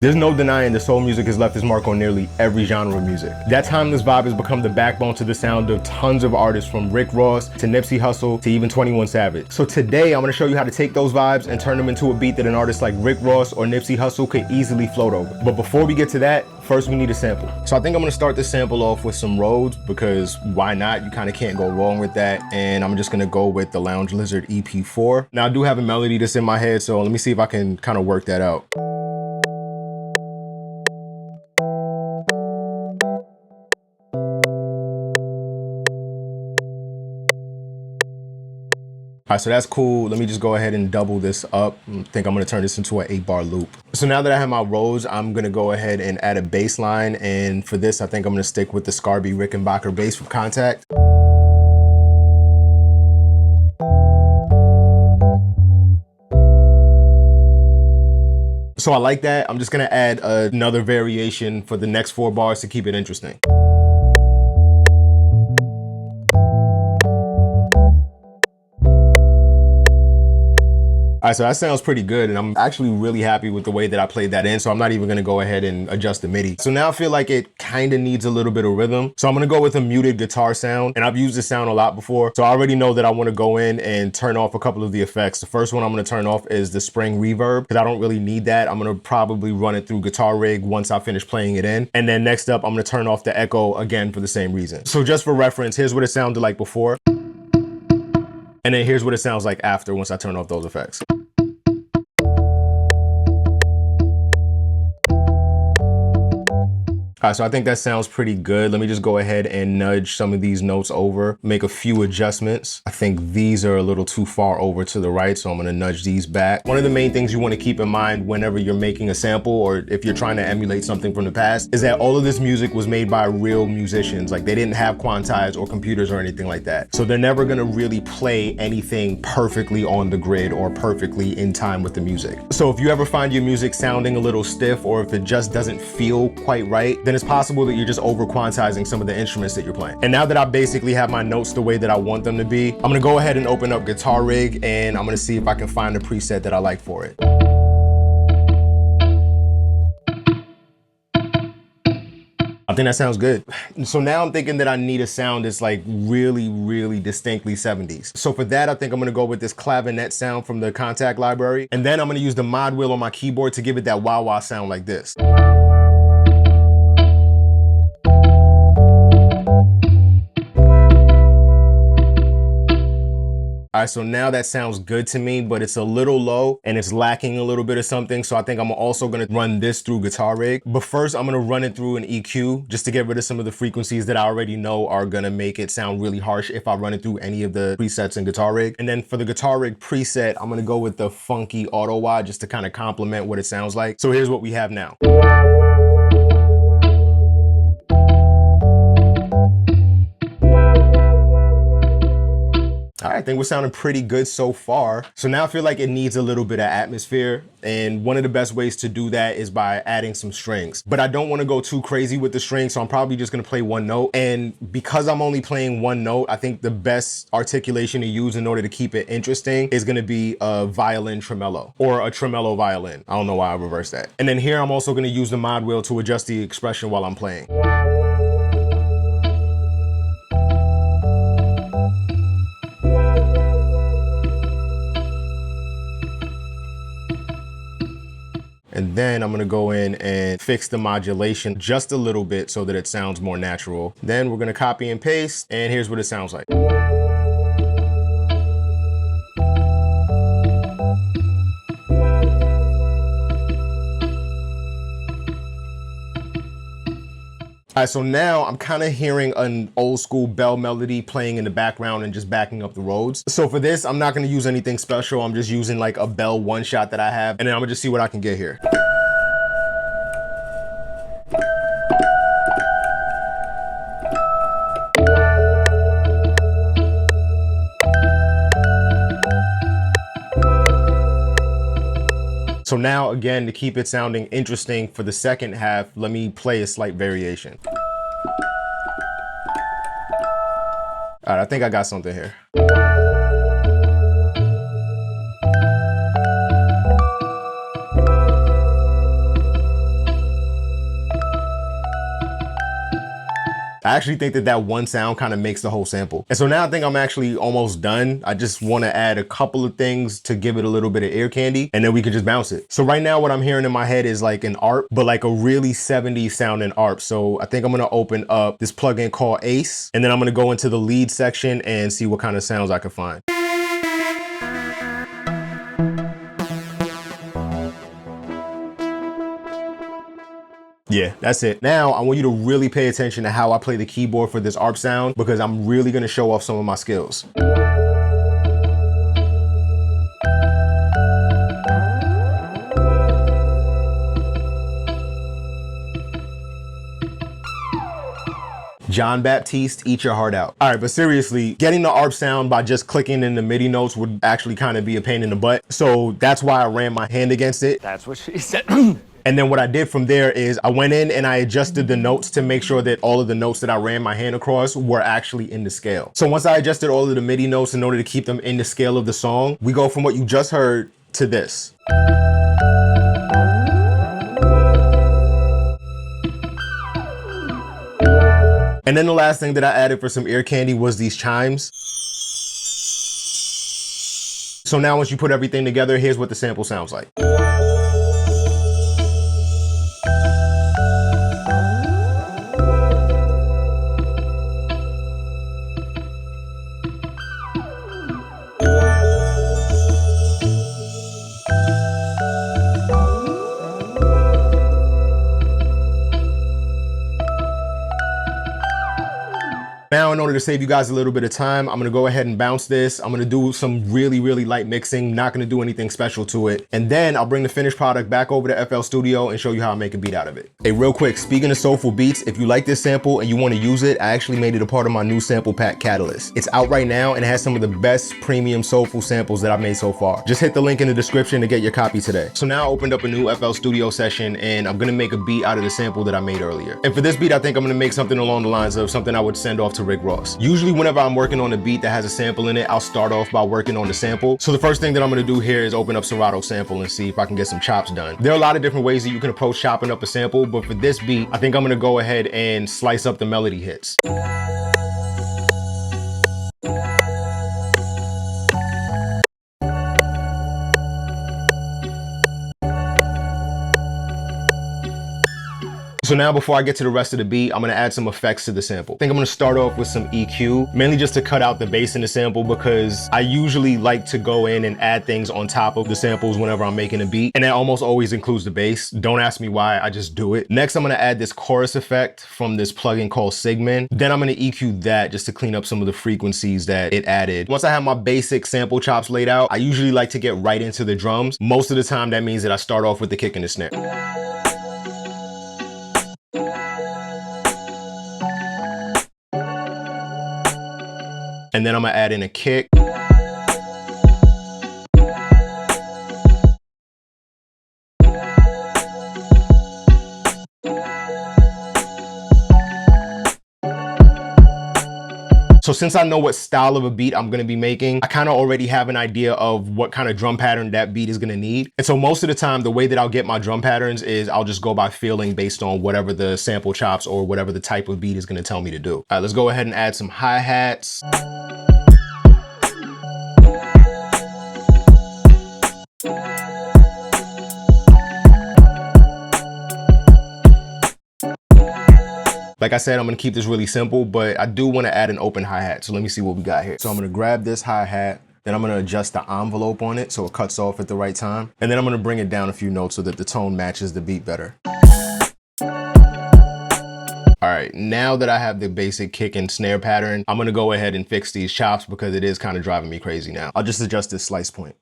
There's no denying that soul music has left its mark on nearly every genre of music. That timeless vibe has become the backbone to the sound of tons of artists, from Rick Ross to Nipsey Hussle to even 21 Savage. So today I'm going to show you how to take those vibes and turn them into a beat that an artist like Rick Ross or Nipsey Hussle could easily float over. But before we get to that, first we need a sample. So I think I'm going to start this sample off with some Rhodes, because why not? You kind of can't go wrong with that. And I'm just going to go with the Lounge Lizard EP4. Now I do have a melody that's in my head, so let me see if I can kind of work that out. All right, so that's cool. Let me just go ahead and double this up. I think I'm gonna turn this into an 8-bar loop. So now that I have my Rhodes, I'm gonna go ahead and add a bass line. And for this, I think I'm gonna stick with the Scarby Rickenbacker bass from Contact. So I like that. I'm just gonna add another variation for the next 4 bars to keep it interesting. All right, so that sounds pretty good, and I'm actually really happy with the way that I played that in, so I'm not even gonna go ahead and adjust the MIDI. So now I feel like it kind of needs a little bit of rhythm. So I'm gonna go with a muted guitar sound, and I've used this sound a lot before, so I already know that I wanna go in and turn off a couple of the effects. The first one I'm gonna turn off is the spring reverb, because I don't really need that. I'm gonna probably run it through Guitar Rig once I finish playing it in. And then next up, I'm gonna turn off the echo again for the same reason. So just for reference, here's what it sounded like before. And then here's what it sounds like after, once I turn off those effects. All right, so I think that sounds pretty good. Let me just go ahead and nudge some of these notes over, make a few adjustments. I think these are a little too far over to the right, so I'm gonna nudge these back. One of the main things you wanna keep in mind whenever you're making a sample, or if you're trying to emulate something from the past, is that all of this music was made by real musicians. Like, they didn't have quantized or computers or anything like that. So they're never gonna really play anything perfectly on the grid or perfectly in time with the music. So if you ever find your music sounding a little stiff, or if it just doesn't feel quite right, then it's possible that you're just over quantizing some of the instruments that you're playing. And now that I basically have my notes the way that I want them to be, I'm gonna go ahead and open up Guitar Rig, and I'm gonna see if I can find a preset that I like for it. I think that sounds good. So now I'm thinking that I need a sound that's like really, really distinctly 70s. So for that, I think I'm gonna go with this clavinet sound from the Contact library. And then I'm gonna use the mod wheel on my keyboard to give it that wah-wah sound like this. All right, so now that sounds good to me, but it's a little low and it's lacking a little bit of something. So I think I'm also gonna run this through Guitar Rig. But first, I'm gonna run it through an EQ just to get rid of some of the frequencies that I already know are gonna make it sound really harsh if I run it through any of the presets in Guitar Rig. And then for the Guitar Rig preset, I'm gonna go with the funky auto wah just to kind of complement what it sounds like. So here's what we have now. All right, I think we're sounding pretty good so far. So now I feel like it needs a little bit of atmosphere. And one of the best ways to do that is by adding some strings. But I don't want to go too crazy with the strings, so I'm probably just going to play one note. And because I'm only playing one note, I think the best articulation to use in order to keep it interesting is going to be a violin tremolo, or a tremolo violin. I don't know why I reversed that. And then here I'm also going to use the mod wheel to adjust the expression while I'm playing. And then I'm gonna go in and fix the modulation just a little bit so that it sounds more natural. Then we're gonna copy and paste, and here's what it sounds like. All right, so now I'm kind of hearing an old school bell melody playing in the background and just backing up the Rhodes. So for this, I'm not gonna use anything special. I'm just using like a bell one shot that I have, and then I'm gonna just see what I can get here. So now, again, to keep it sounding interesting for the second half, let me play a slight variation. All right, I think I got something here. I actually think that that one sound kind of makes the whole sample. And so now I think I'm actually almost done. I just want to add a couple of things to give it a little bit of ear candy, and then we can just bounce it. So right now what I'm hearing in my head is like an ARP, but like a really 70s sounding ARP. So I think I'm gonna open up this plugin called Ace, and then I'm gonna go into the lead section and see what kind of sounds I can find. Yeah, that's it. Now I want you to really pay attention to how I play the keyboard for this ARP sound, because I'm really gonna show off some of my skills. John Baptiste, eat your heart out. All right, but seriously, getting the ARP sound by just clicking in the MIDI notes would actually kind of be a pain in the butt. So that's why I ran my hand against it. That's what she said. And then what I did from there is I went in and I adjusted the notes to make sure that all of the notes that I ran my hand across were actually in the scale. So once I adjusted all of the MIDI notes in order to keep them in the scale of the song, we go from what you just heard to this. And then the last thing that I added for some ear candy was these chimes. So now once you put everything together, here's what the sample sounds like. Now, in order to save you guys a little bit of time, I'm gonna go ahead and bounce this. I'm gonna do some really, really light mixing, not gonna do anything special to it. And then I'll bring the finished product back over to FL Studio and show you how I make a beat out of it. Hey, real quick, speaking of Soulful beats, if you like this sample and you wanna use it, I actually made it a part of my new sample pack Catalyst. It's out right now and it has some of the best premium Soulful samples that I've made so far. Just hit the link in the description to get your copy today. So now I opened up a new FL Studio session and I'm gonna make a beat out of the sample that I made earlier. And for this beat, I think I'm gonna make something along the lines of something I would send off to Rick Ross. Usually whenever I'm working on a beat that has a sample in it, I'll start off by working on the sample. So the first thing that I'm gonna do here is open up Serato Sample and see if I can get some chops done. There are a lot of different ways that you can approach chopping up a sample, but for this beat, I think I'm gonna go ahead and slice up the melody hits. So now before I get to the rest of the beat, I'm gonna add some effects to the sample. I think I'm gonna start off with some EQ, mainly just to cut out the bass in the sample, because I usually like to go in and add things on top of the samples whenever I'm making a beat. And that almost always includes the bass. Don't ask me why, I just do it. Next, I'm gonna add this chorus effect from this plugin called Sigmund. Then I'm gonna EQ that just to clean up some of the frequencies that it added. Once I have my basic sample chops laid out, I usually like to get right into the drums. Most of the time, that means that I start off with the kick and the snare. And then I'm gonna add in a kick. So since I know what style of a beat I'm gonna be making, I kind of already have an idea of what kind of drum pattern that beat is gonna need. And so most of the time, the way that I'll get my drum patterns is I'll just go by feeling based on whatever the sample chops or whatever the type of beat is gonna tell me to do. All right, let's go ahead and add some hi-hats. Like I said, I'm gonna keep this really simple, but I do wanna add an open hi-hat. So let me see what we got here. So I'm gonna grab this hi-hat, then I'm gonna adjust the envelope on it so it cuts off at the right time. And then I'm gonna bring it down a few notes so that the tone matches the beat better. All right, now that I have the basic kick and snare pattern, I'm gonna go ahead and fix these chops because it is kind of driving me crazy now. I'll just adjust this slice point.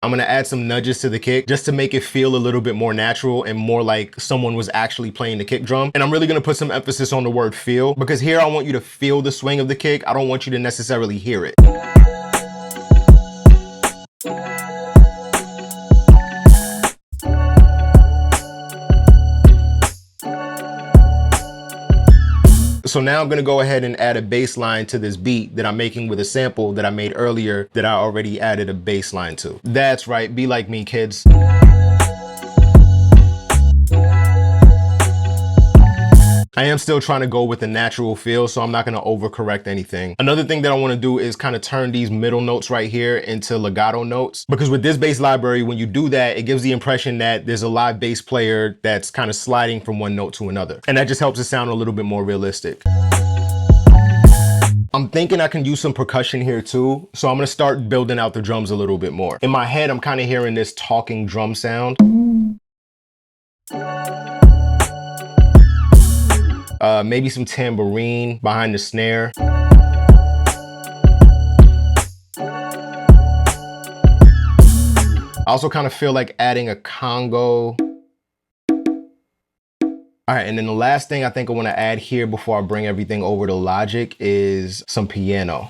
I'm gonna add some nudges to the kick just to make it feel a little bit more natural and more like someone was actually playing the kick drum. And I'm really gonna put some emphasis on the word feel, because here I want you to feel the swing of the kick. I don't want you to necessarily hear it. So now I'm gonna go ahead and add a bass line to this beat that I'm making with a sample that I made earlier that I already added a bass line to. That's right, be like me, kids. I am still trying to go with a natural feel, so I'm not gonna overcorrect anything. Another thing that I wanna do is kind of turn these middle notes right here into legato notes, because with this bass library, when you do that, it gives the impression that there's a live bass player that's kind of sliding from one note to another. And that just helps it sound a little bit more realistic. I'm thinking I can use some percussion here too, so I'm gonna start building out the drums a little bit more. In my head, I'm kind of hearing this talking drum sound. Maybe some tambourine behind the snare. I also kind of feel like adding a congo. All right, and then the last thing I think I want to add here before I bring everything over to Logic is some piano.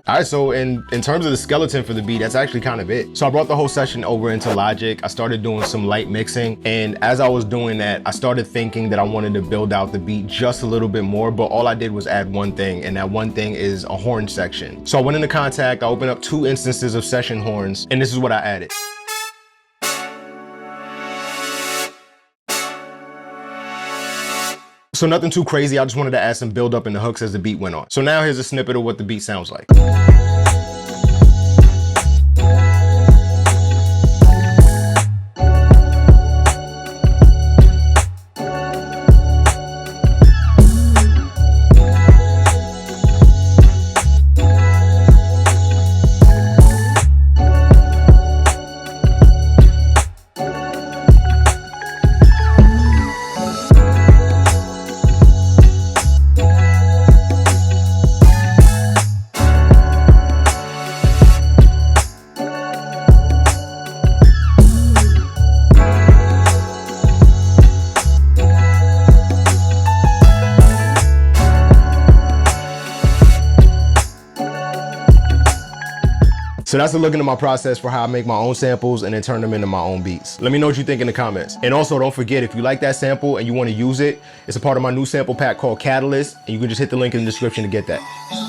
All right, so in terms of the skeleton for the beat, that's actually kind of it. So I brought the whole session over into Logic. I started doing some light mixing. And as I was doing that, I started thinking that I wanted to build out the beat just a little bit more, but all I did was add one thing, and that one thing is a horn section. So I went into Contact, I opened up 2 instances of session horns, and this is what I added. So nothing too crazy, I just wanted to add some build up in the hooks as the beat went on. So now here's a snippet of what the beat sounds like. So that's a look into my process for how I make my own samples and then turn them into my own beats. Let me know what you think in the comments. And also don't forget, if you like that sample and you want to use it, it's a part of my new sample pack called Catalyst, and you can just hit the link in the description to get that.